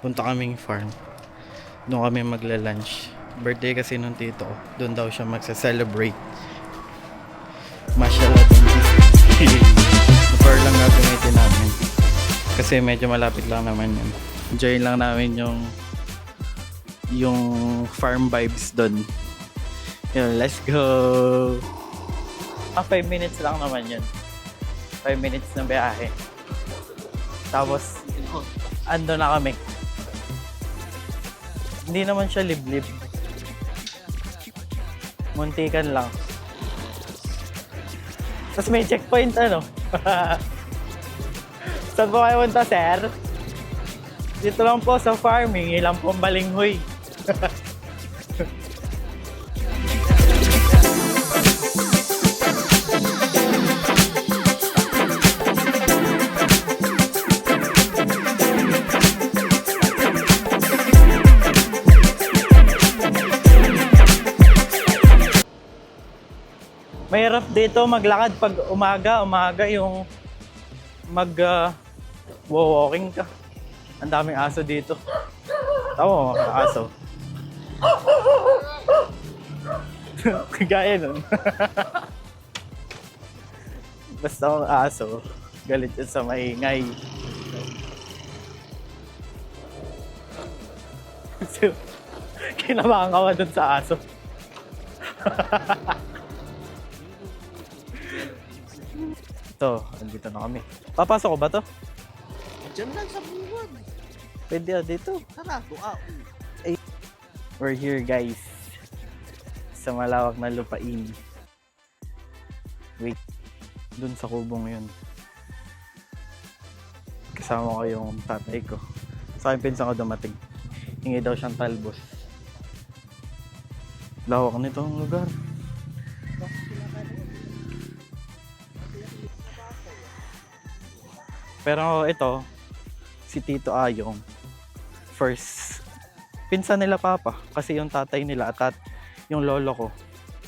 Punta kaming farm. Doon kami magla-lunch. Birthday kasi nung tito ko. Doon daw siya magsa-celebrate. Mashallah din. Bar lang gagamitin namin. Kasi medyo malapit lang naman yun. Enjoy lang namin yung farm vibes doon. Yun, let's go! 5 minutes lang naman yun. 5 minutes na biyahe. Tapos, ando na kami. Hindi naman siya liblib. Muntikan lang. Tapos may checkpoint ano. Saan po kayo punta, sir? Dito lang po sa farming. Ilang pong balinghoy. Mahirap dito maglakad pag umaga yung walking ka. Ang daming aso dito. Tama mo, aso. Gaya nun. Basta ang aso, galit yun sa maingay. Kinabahan ka ba dun sa aso? Ito, andito na kami. Papasok ko ba to? Diyan lang sa buwan. Pwede dito. Tara, doa. We're here guys. Sa malawak na lupain. Wait. Dun sa kubong yun. Kasama ko yung tatay ko. Sa akin pinsan ko dumating. Hingi daw siyang talbos. Lawak nitong lugar. Pero ito, si Tito Ayong, first, pinsan nila Papa. Kasi yung tatay nila at yung lolo ko,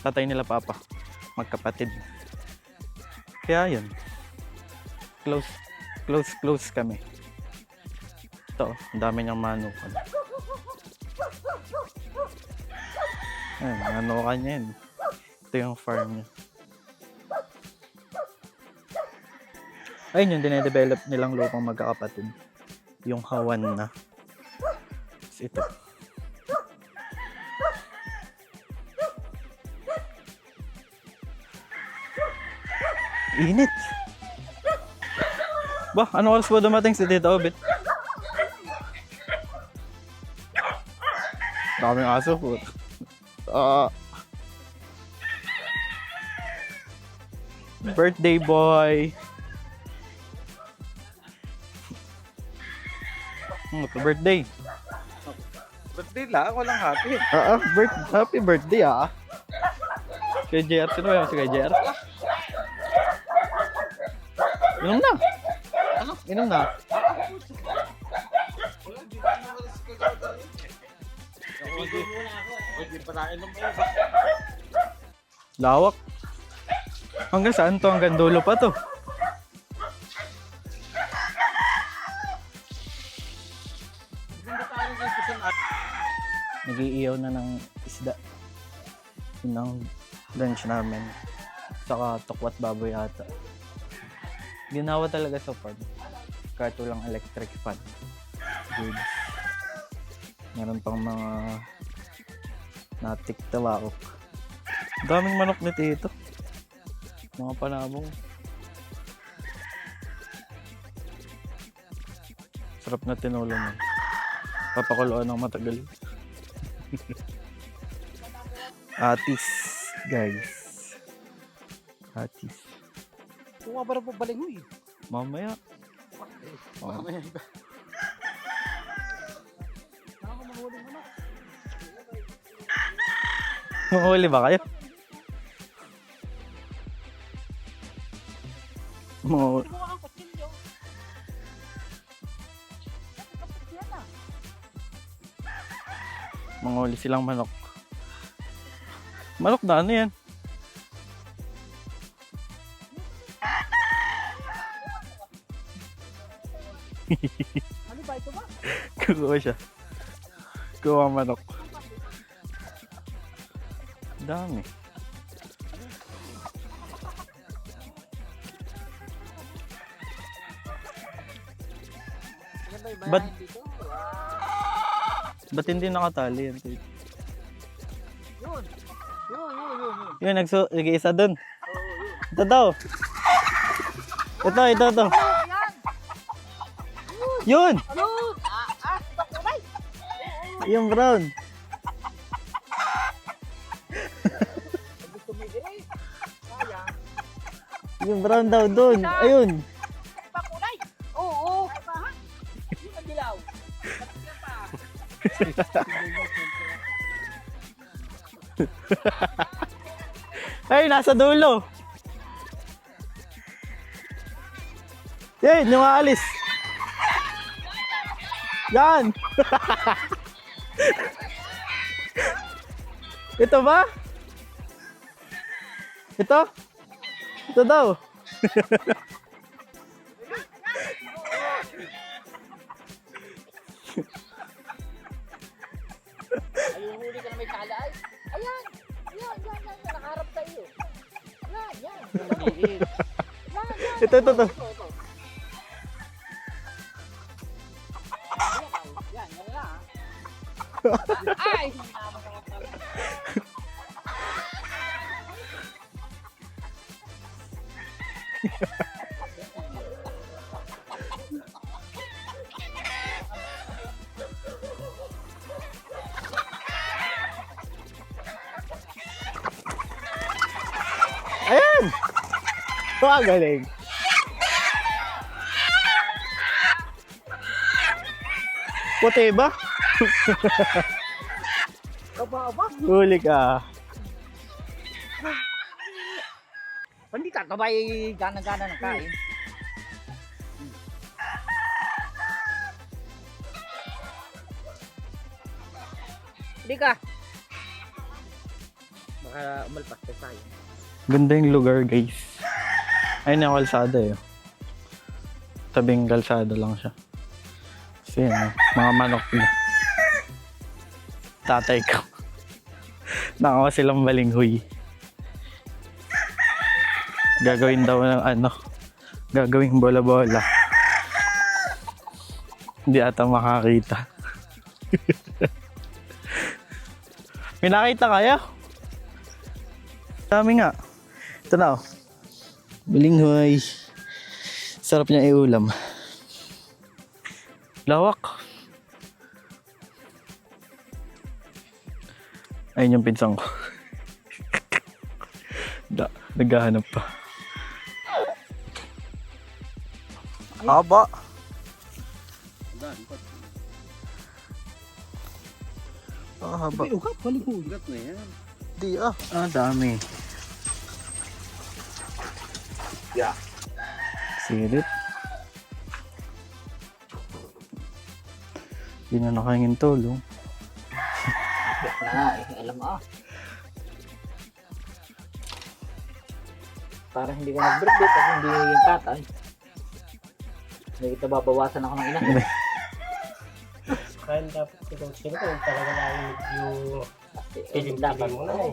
tatay nila Papa, magkapatid. Kaya yun, close kami. Ito, ang dami niyang manukan. Ayan, manukan niya yun. Ito yung farm niya. Ayun yung dinedevelop nilang lupang magkakapatid. Yung hawan na. Tapos ito. Init! Ba, ano oras ba dumating si Tito Obit? Daming aso po. Birthday boy! Birthday. Birthday lang, walang happy. Happy birthday Kay JR, sino ba yung si kay JR? Inom na. Ano? Inom na. Hindi pa tayo nung Lawak. Hanggang saan to? Hanggang dulo pa to. Nag-iiyaw na ng isda. Yun ang lunch namin. Saka tokwat baboy ata. Ginawa talaga sa farm. Kahit walang electric fan. Good. Meron pang mga natik talakok. Daming manok ni Tito. Mga panabong. Sarap na tinulo mo. Papakuloan ng matagal. Atis, guys. Atis. Kuha ba rin po baling mo eh? Mamaya. Mamaya iba. Saan ako manghuli mo na? Manghuli ba kayo? Manghuli. Kuha ang kutsilyo. Manghuli silang manok. Manok na ano yan? Ano ba ito ba? Kukuha siya. Kuha ang manok. Dami. Yan ba yung Ba't- bayan dito? Wow. Ba't hindi nakatali yan? Yun. Yun. Nag-isa dun. Oo, yun. Ito daw. Ito. Yan. Yun! Ano? Bakulay. Yung brown. Gusto mo i-delay. Sayang. Yung brown daw dun. Ayun. Bakulay. Oo. Ay pa ha? Yung magilaw. Yan pa. Ay, nasa dulo. Yan, yung aalis. Yan. Ito ba? Ito? Ito daw. Ay, huli ka na may kala. Ay, ayan. Yan. Nakaharap tayo. Yan. Maliit. Ito. Ito. Yan na. Ay! Ayan! Wah, galing. Puti ba? Aba. Huli ka. Hindi ka tabay gana-gana ng kain. Hindi ka. Baka umalpas ka tayo. Ganda yung lugar, guys. Ayun yung kalsada eh. Tabing kalsada lang siya. Kasi yun, mga manok na. Tatay ko. Nakawa silang balinghoy. Gagawin daw ng gagawing bola-bola. Hindi ata makakita. May nakita kaya? Dami nga. Ito na oh. Balinghoy. Sarap niya iulam. Lawak. Ayun yung pinsang ko. Naghahanap pa. Haba. Haba. Ugat, ugat na yan. Di dami. Yeah. Sirit. Di na nakahingin tulong. Alam mo para hindi ka nag-birthday kasi hindi yung tatay. Hindi kita babawasan ako ng ina. Kaya dapat ikaw sila kung talaga lang yung Dapat mo na eh.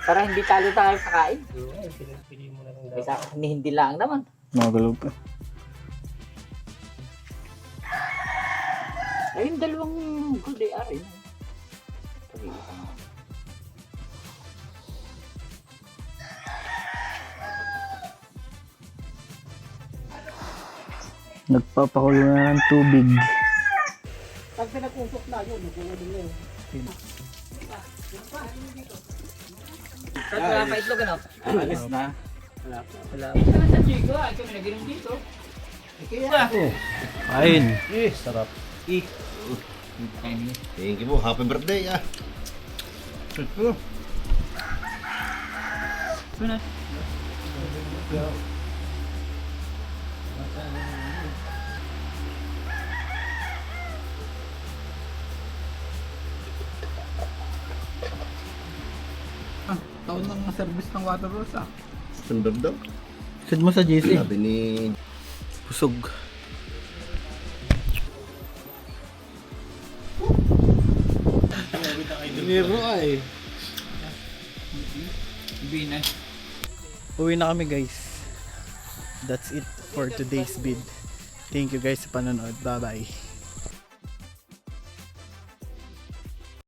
para hindi talo tayo sa kain. Yung pinipili mo na lang Kasi dapat. hindi lang naman. Magalaw pa. Ay, yung dalawang good day rin. Nagpapakulo na ng tubig. Pag pinag-usok na yun, nag-uulong na yun. Wala pa itlog ano? Alis na. Wala pa. Sa Chico, ay kami naginom dito. Ayun. Sarap. Thank you po. Happy birthday ah. Taon ng service ng water rose ah. Standard daw. Sud mo sa GC. Sabi ni... Pusog. Piniro ay. Binas. Uwi na kami guys. That's it for today's vid. Thank you guys sa panonood. Bye bye.